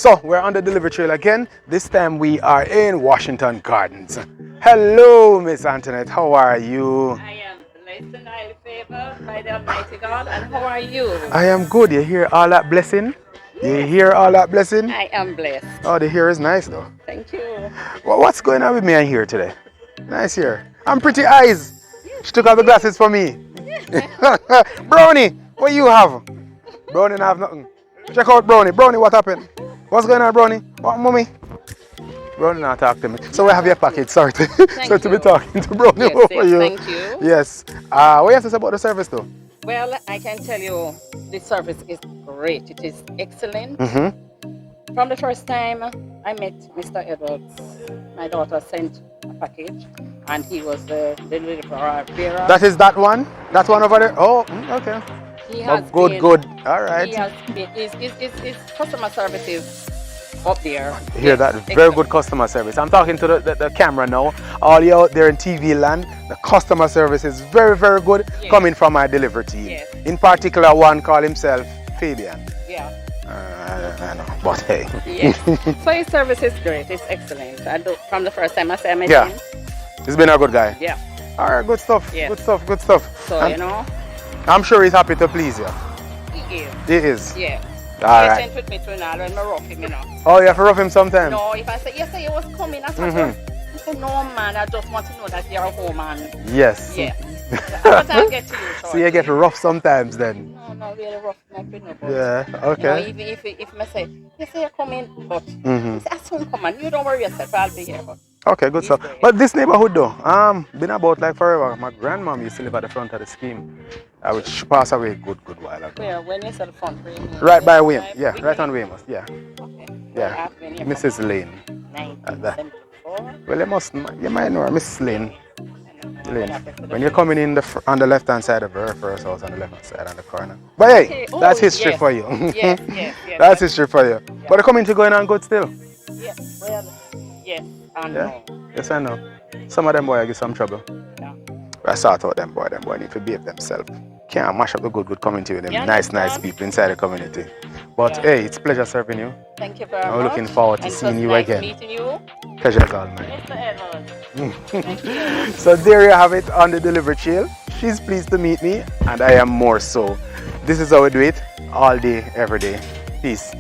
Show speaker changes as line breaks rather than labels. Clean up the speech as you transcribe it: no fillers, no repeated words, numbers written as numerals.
So we're on the delivery trail again. This time we are in Washington Gardens. Hello, Miss Antoinette. How are you?
I am blessed and highly favored by the Almighty God. And how are you?
I am good. You hear all that blessing? You hear all that blessing?
I am blessed.
Oh, the hair is nice though.
Thank you.
Well, what's going on with me in here today? Nice hair. I'm pretty eyes. She took out the glasses for me. Brownie, what you have? Brownie don't have nothing. Check out Brownie. Brownie, what happened? What's going on, Brownie? What, mommy? Brownie not talk to me. So we have your package. Sorry to be talking to Brownie over you.
Thank you.
Yes. What you have to say about the service though?
Well, I can tell you the service is great. It is excellent.
Mm-hmm.
From the first time I met Mr. Edwards, my daughter sent a package and he was the deliverer bearer.
That is that one? That one over there? Oh, okay.
He has
good. All right.
He has been, his customer service is up there.
Hear that? Very good customer service. I'm talking to the camera now. All you out there in TV land, the customer service is very, very good coming from our delivery team.
Yes.
In particular, one called himself Fabian.
Yeah.
I know, but hey.
Yes. So his service is great. It's excellent. From the first time I met him.
He's been a good guy.
Yeah.
All right, good stuff.
Yeah.
Good stuff.
So, you know.
I'm sure he's happy to please you.
He is.
He is.
Yeah.
All right.
Patient with me too now when I rough him, you know.
Oh, you have to rough him sometimes?
No, if I say, yes, he was coming, I said, no, man, I just want to know that you're a home man.
Yes.
Yeah. But I'll get to you shortly.
So you get rough sometimes then?
No, really rough, not with no.
Yeah, okay.
You know, if I say, yes, you're coming, but I soon come and you don't worry yourself, I'll be here. But
okay, good stuff.
great.
But this neighborhood though, been about like forever. My grandmom used to live at the front of the scheme, which passed away good while ago.
Where, when you said the front, where you mean?
Right by Wim, yeah, right on Weymouth, yeah.
Okay.
Yeah,
I've been here
Mrs. Lane.
1974.
Well, you might know her, Mrs. Lane. Lane. When you're coming in on the left hand side of her first house, on the left hand side on the corner. But hey,
Okay.
that's history for you.
Yes.
That's history for you. But the community going on good still.
Yeah, well, yes, and
Yeah. Yes, I know. Some of them boys get some trouble.
Yeah.
I sort out them boy need to behave themselves. Can't mash up the good community with them
Yeah,
nice
understand.
people inside the community. But hey, it's a pleasure serving you.
Thank you very much.
I'm looking forward to
And
seeing
it was
you
nice
again.
meeting you,
Pleasure's all mine.
Mr. Evans. Thank you.
So there you have it on the delivery trail. She's pleased to meet me and I am more so. This is how we do it all day, every day. Peace.